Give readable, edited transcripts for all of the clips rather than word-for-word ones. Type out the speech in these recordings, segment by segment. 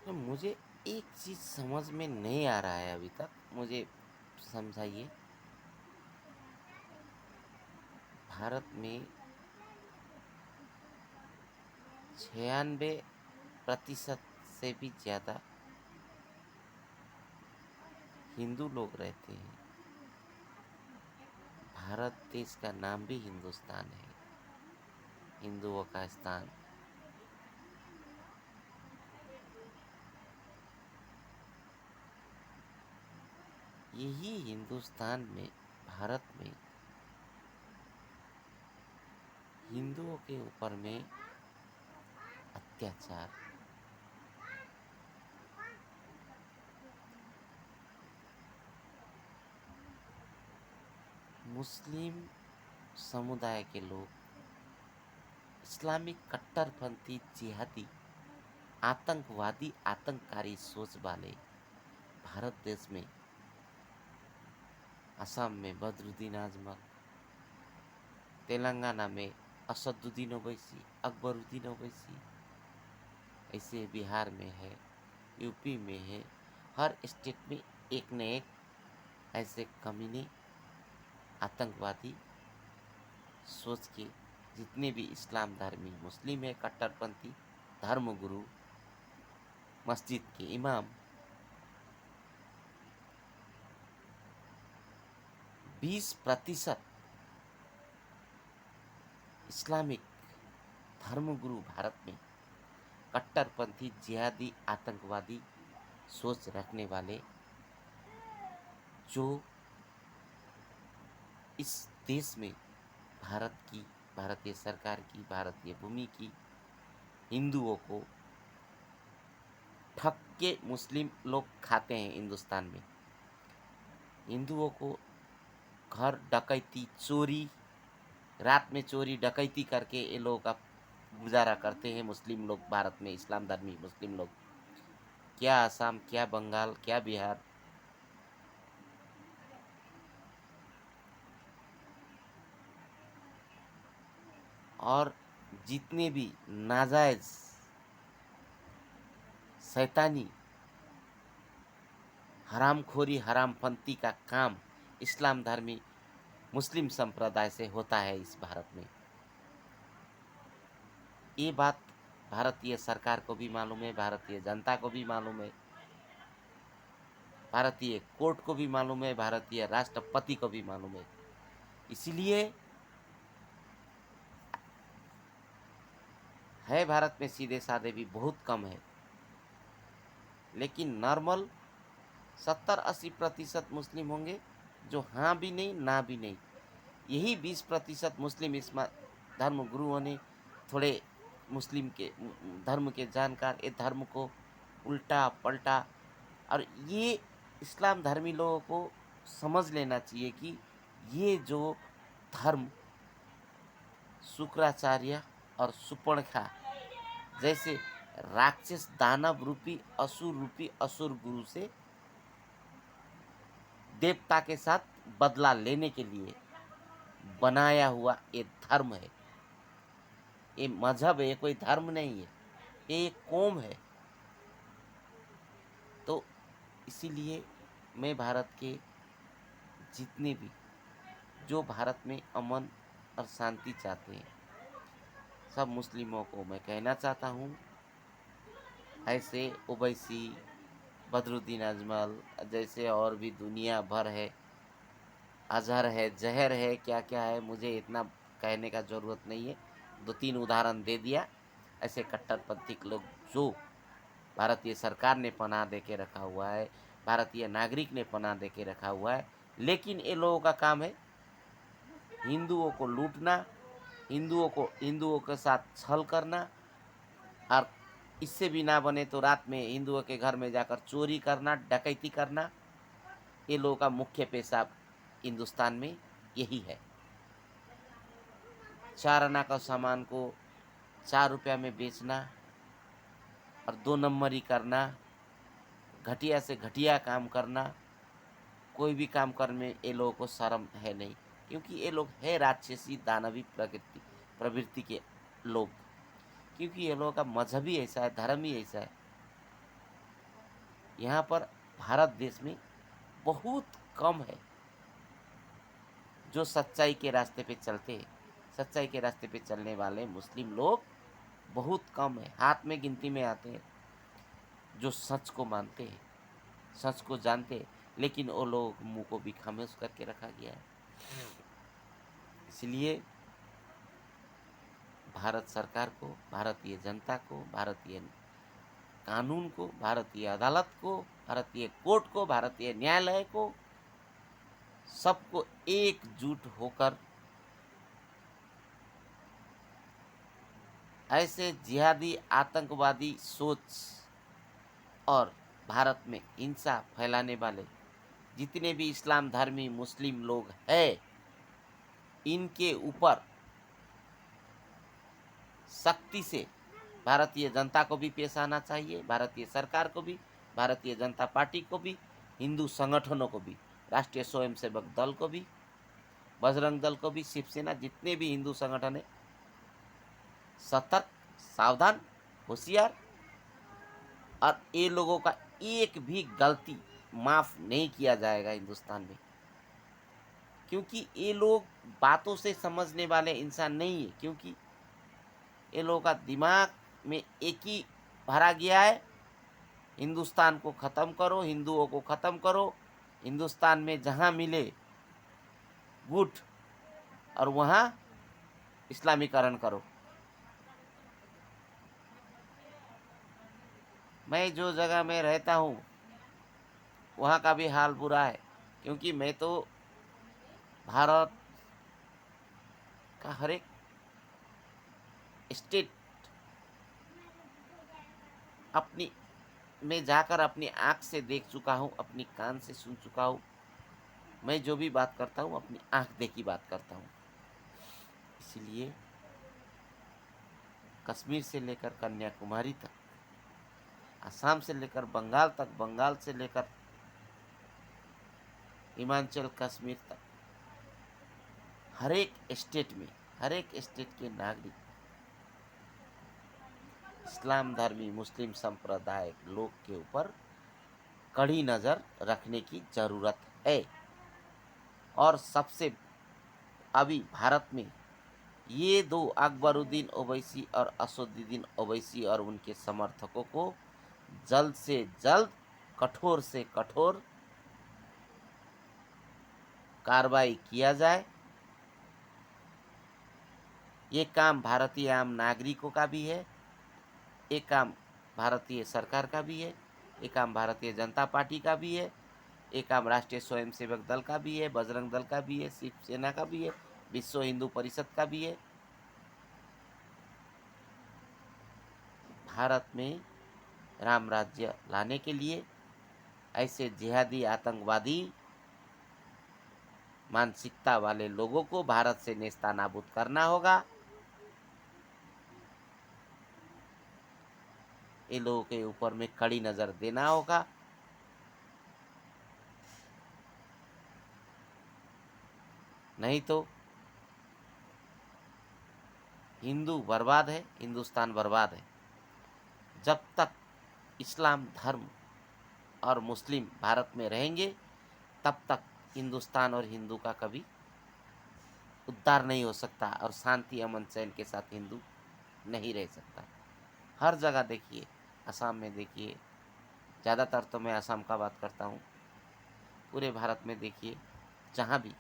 तो मुझे एक चीज़ समझ में नहीं आ रहा है अभी तक, मुझे समझाइए। भारत में 96% से भी ज़्यादा हिंदू लोग रहते हैं। भारत देश का नाम भी हिंदुस्तान है, हिंदुओं का स्थान। यही हिंदुस्तान में, भारत में हिंदुओं के ऊपर में अत्याचार, मुस्लिम समुदाय के लोग, इस्लामिक कट्टरपंथी जिहादी आतंकवादी आतंककारी सोच वाले भारत देश में, असम में बदरुद्दीन आजमल, तेलंगाना में असदुद्दीन ओवैसी, अकबरुद्दीन ओवैसी, ऐसे बिहार में है, यूपी में है। हर स्टेट में एक न एक ऐसे कमीने आतंकवादी सोच के, जितने भी इस्लाम धर्मी मुस्लिम है, कट्टरपंथी धर्मगुरु, मस्जिद के इमाम, 20% इस्लामिक धर्मगुरु भारत में कट्टरपंथी जिहादी आतंकवादी सोच रखने वाले, जो इस देश में भारत की, भारतीय सरकार की, भारतीय भूमि की, हिंदुओं को ठग के मुस्लिम लोग खाते हैं। हिंदुस्तान में हिंदुओं को घर डकैती, चोरी, रात में चोरी डकैती करके ये लोगों का गुजारा करते हैं मुस्लिम लोग। भारत में इस्लाम धर्मी मुस्लिम लोग, क्या असम, क्या बंगाल, क्या बिहार, और जितने भी नाजायज शैतानी हरामखोरी हरामपंथी का काम इस्लाम धर्मी मुस्लिम संप्रदाय से होता है इस भारत में। ये बात भारतीय सरकार को भी मालूम है, भारतीय जनता को भी मालूम है, भारतीय कोर्ट को भी मालूम है, भारतीय राष्ट्रपति को भी मालूम है। इसीलिए है भारत में सीधे साधे भी बहुत कम है, लेकिन नॉर्मल 70-80% मुस्लिम होंगे, जो हाँ भी नहीं ना भी नहीं। यही 20% मुस्लिम इस्मा धर्म गुरुओं ने, थोड़े मुस्लिम के धर्म के जानकार, ये धर्म को उल्टा पलटा। और ये इस्लाम धर्मी लोगों को समझ लेना चाहिए कि ये जो धर्म शुक्राचार्य और सुपर्णखा जैसे राक्षस दानव रूपी असुर गुरु से देवता के साथ बदला लेने के लिए बनाया हुआ ये धर्म है। ये मजहब है, ये कोई धर्म नहीं है, ये एक कौम है। तो इसीलिए मैं भारत के जितने भी, जो भारत में अमन और शांति चाहते हैं, सब मुस्लिमों को मैं कहना चाहता हूँ, ऐसे ओवैसी, बदरुद्दीन अजमल जैसे और भी दुनिया भर है, अजहर है, जहर है, क्या क्या है, मुझे इतना कहने का ज़रूरत नहीं है। 2-3 उदाहरण दे दिया। ऐसे कट्टरपंथी लोग जो भारतीय सरकार ने पनाह दे के रखा हुआ है, भारतीय नागरिक ने पनाह दे के रखा हुआ है, लेकिन ये लोगों का काम है हिंदुओं को लूटना, हिंदुओं के साथ छल करना, और इससे भी ना बने तो रात में हिंदुओं के घर में जाकर चोरी करना, डकैती करना। ये लोगों का मुख्य पेशा हिंदुस्तान में यही है। 4 आना का सामान को 4 रुपया में बेचना और 2 नंबरी करना, घटिया से घटिया काम करना। कोई भी काम करने में ये लोगों को शर्म है नहीं, क्योंकि ये लोग है राक्षसी दानवी प्रवृत्ति के लोग, क्योंकि ये लोगों का मजहब ही ऐसा है, धर्म ही ऐसा है। यहाँ पर भारत देश में बहुत कम है जो सच्चाई के रास्ते पे चलते हैं। सच्चाई के रास्ते पे चलने वाले मुस्लिम लोग बहुत कम है, हाथ में गिनती में आते हैं जो सच को मानते हैं, सच को जानते हैं, लेकिन वो लोग मुंह को भी खामोश करके रखा गया है। इसलिए भारत सरकार को, भारतीय जनता को, भारतीय कानून को, भारतीय अदालत को, भारतीय कोर्ट को, भारतीय न्यायालय को, सबको एकजुट होकर ऐसे जिहादी आतंकवादी सोच और भारत में हिंसा फैलाने वाले जितने भी इस्लाम धर्मी मुस्लिम लोग हैं, इनके ऊपर सख्ती से भारतीय जनता को भी पेश आना चाहिए, भारतीय सरकार को भी, भारतीय जनता पार्टी को भी, हिंदू संगठनों को भी, राष्ट्रीय स्वयंसेवक दल को भी, बजरंग दल को भी, शिवसेना, जितने भी हिंदू संगठन है, सतर्क, सावधान, होशियार। और ये लोगों का एक भी गलती माफ नहीं किया जाएगा हिंदुस्तान में, क्योंकि ये लोग बातों से समझने वाले इंसान नहीं है। क्योंकि ये लोगों का दिमाग में एक ही भरा गया है, हिंदुस्तान को ख़त्म करो, हिंदुओं को ख़त्म करो, हिंदुस्तान में जहाँ मिले गुट और वहाँ इस्लामीकरण करो। मैं जो जगह में रहता हूँ वहाँ का भी हाल बुरा है, क्योंकि मैं तो भारत का हर एक स्टेट अपनी में जाकर अपनी आँख से देख चुका हूँ, अपनी कान से सुन चुका हूँ। मैं जो भी बात करता हूँ अपनी आँख देखी बात करता हूँ। इसलिए कश्मीर से लेकर कन्याकुमारी तक, असम से लेकर बंगाल तक, बंगाल से लेकर हिमाचल कश्मीर तक, हर एक स्टेट में, हर एक स्टेट के नागरिक इस्लाम धर्मी मुस्लिम संप्रदाय लोग के ऊपर कड़ी नज़र रखने की ज़रूरत है। और सबसे अभी भारत में ये दो अकबरुद्दीन ओवैसी और असदुद्दीन ओवैसी और उनके समर्थकों को जल्द से जल्द, कठोर से कठोर कार्रवाई किया जाए। ये काम भारतीय आम नागरिकों का भी है, ये काम भारतीय सरकार का भी है, ये काम भारतीय जनता पार्टी का भी है, ये काम राष्ट्रीय स्वयंसेवक दल का भी है, बजरंग दल का भी है, शिवसेना का भी है, विश्व हिंदू परिषद का भी है। भारत में राम राज्य लाने के लिए ऐसे जिहादी आतंकवादी मानसिकता वाले लोगों को भारत से नेस्तनाबूद करना होगा। ये लोगों के ऊपर में कड़ी नज़र देना होगा। नहीं तो हिंदू बर्बाद है, हिंदुस्तान बर्बाद है। जब तक इस्लाम धर्म और मुस्लिम भारत में रहेंगे तब तक हिंदुस्तान और हिंदू का कभी उद्धार नहीं हो सकता, और शांति अमन चैन के साथ हिंदू नहीं रह सकता। हर जगह देखिए, असम में देखिए, ज़्यादातर तो मैं असम का बात करता हूँ, पूरे भारत में देखिए जहाँ भी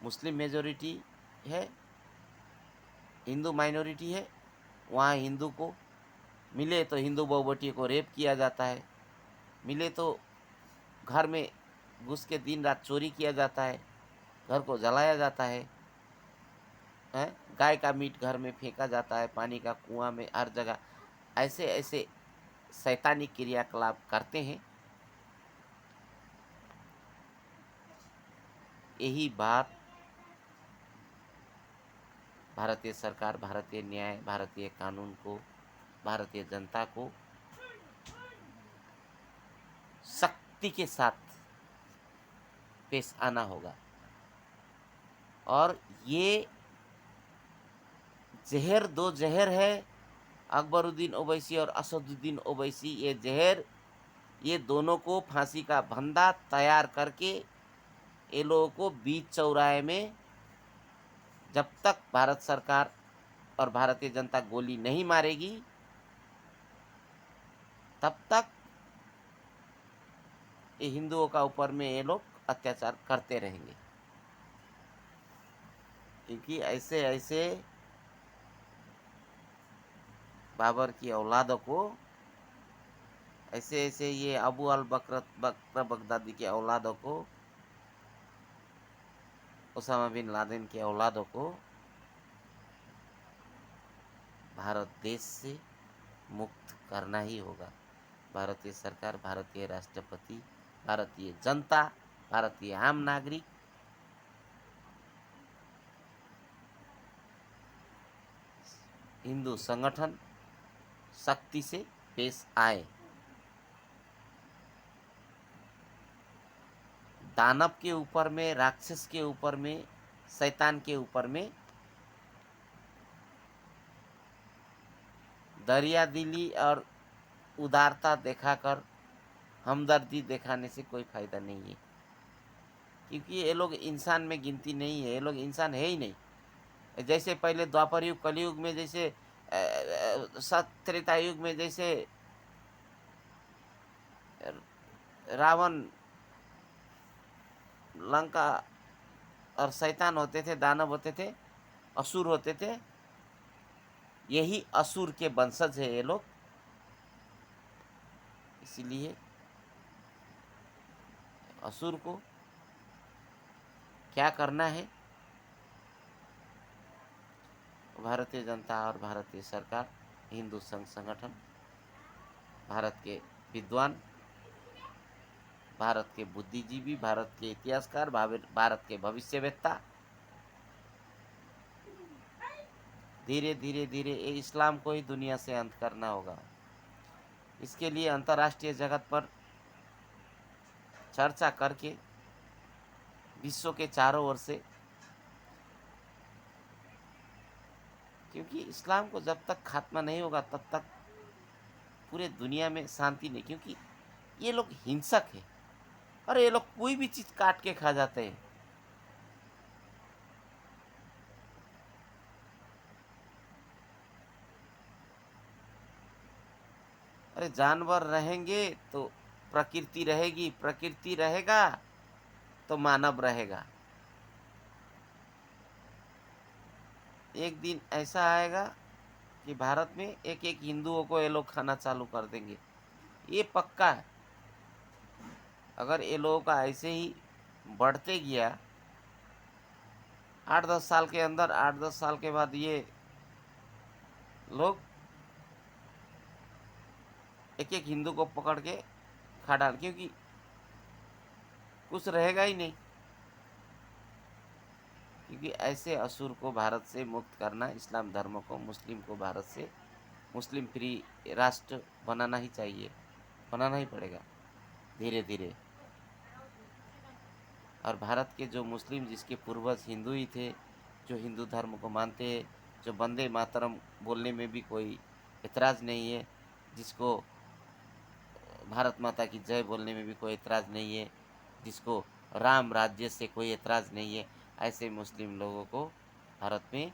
मुस्लिम मेजॉरिटी है, हिंदू माइनॉरिटी है, वहाँ हिंदू को मिले तो हिंदू बहुबटियों को रेप किया जाता है, मिले तो घर में घुस के दिन रात चोरी किया जाता है, घर को जलाया जाता है, गाय का मीट घर में फेंका जाता है, पानी का कुआं में, हर जगह ऐसे ऐसे शैतानी क्रियाकलाप करते हैं। यही बात भारतीय सरकार, भारतीय न्याय, भारतीय कानून को, भारतीय जनता को सख्ती के साथ पेश आना होगा। और ये जहर दो जहर है, अकबरुद्दीन ओवैसी और असदुद्दीन ओवैसी, ये जहर, ये दोनों को फांसी का फंदा तैयार करके ये लोगों को बीच चौराहे में, जब तक भारत सरकार और भारतीय जनता गोली नहीं मारेगी तब तक ये हिंदुओं का ऊपर में ये लोग अत्याचार करते रहेंगे। क्योंकि ऐसे ऐसे बाबर की औलादों को, ऐसे ऐसे ये अबू अल बकर बगदादी के औलादों को, ओसामा बिन लादेन के औलादों को भारत देश से मुक्त करना ही होगा। भारतीय सरकार, भारतीय राष्ट्रपति, भारतीय जनता, भारतीय आम नागरिक हिंदू संगठन शक्ति से पेश आए। दानव के ऊपर में, राक्षस के ऊपर में, शैतान के ऊपर में दरिया दिली और उदारता दिखाकर, हमदर्दी दिखाने से कोई फायदा नहीं है। क्योंकि ये लोग इंसान में गिनती नहीं है, ये लोग इंसान है ही नहीं। जैसे पहले द्वापर युग, कलयुग में जैसे त्रेता युग में जैसे रावण, लंका और शैतान होते थे, दानव होते थे, असुर होते थे, यही असुर के वंशज है ये लोग। इसीलिए असुर को क्या करना है, भारतीय जनता और भारतीय सरकार, हिंदू संघ संगठन, भारत के विद्वान, भारत के बुद्धिजीवी, भारत के इतिहासकार, भारत के भविष्यवेत्ता धीरे धीरे धीरे ये इस्लाम को ही दुनिया से अंत करना होगा। इसके लिए अंतर्राष्ट्रीय जगत पर चर्चा करके विश्व के चारों ओर से, क्योंकि इस्लाम को जब तक खात्मा नहीं होगा तब तक पूरे दुनिया में शांति नहीं। क्योंकि ये लोग हिंसक है और ये लोग कोई भी चीज काट के खा जाते हैं। अरे जानवर रहेंगे तो प्रकृति रहेगी, प्रकृति रहेगा तो मानव रहेगा। एक दिन ऐसा आएगा कि भारत में एक एक हिंदुओं को ये लोग खाना चालू कर देंगे, ये पक्का है। अगर ये लोगों का ऐसे ही बढ़ते गया, 8-10 साल के अंदर, 8-10 साल के बाद ये लोग एक एक हिंदू को पकड़ के खा डाल, क्योंकि कुछ रहेगा ही नहीं। क्योंकि ऐसे असुर को भारत से मुक्त करना, इस्लाम धर्म को, मुस्लिम को भारत से मुस्लिम फ्री राष्ट्र बनाना ही चाहिए, बनाना ही पड़ेगा धीरे धीरे। और भारत के जो मुस्लिम, जिसके पूर्वज हिंदू ही थे, जो हिंदू धर्म को मानते हैं, जो वंदे मातरम बोलने में भी कोई एतराज़ नहीं है, जिसको भारत माता की जय बोलने में भी कोई एतराज़ नहीं है, जिसको राम राज्य से कोई एतराज़ नहीं है, ऐसे मुस्लिम लोगों को भारत में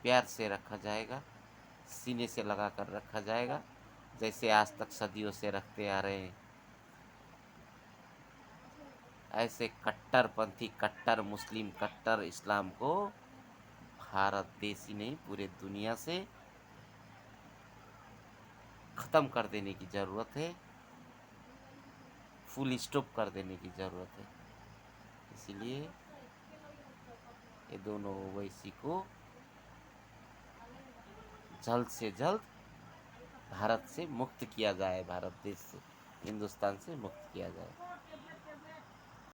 प्यार से रखा जाएगा, सीने से लगा कर रखा जाएगा, जैसे आज तक सदियों से रखते आ रहे हैं। ऐसे कट्टरपंथी, कट्टर मुस्लिम, कट्टर इस्लाम को भारत देश ही नहीं, पूरे दुनिया से ख़त्म कर देने की ज़रूरत है, फुल स्टॉप कर देने की ज़रूरत है। इसीलिए ये दोनों ओवैसी को जल्द से जल्द भारत से मुक्त किया जाए, भारत देश से, हिंदुस्तान से मुक्त किया जाए।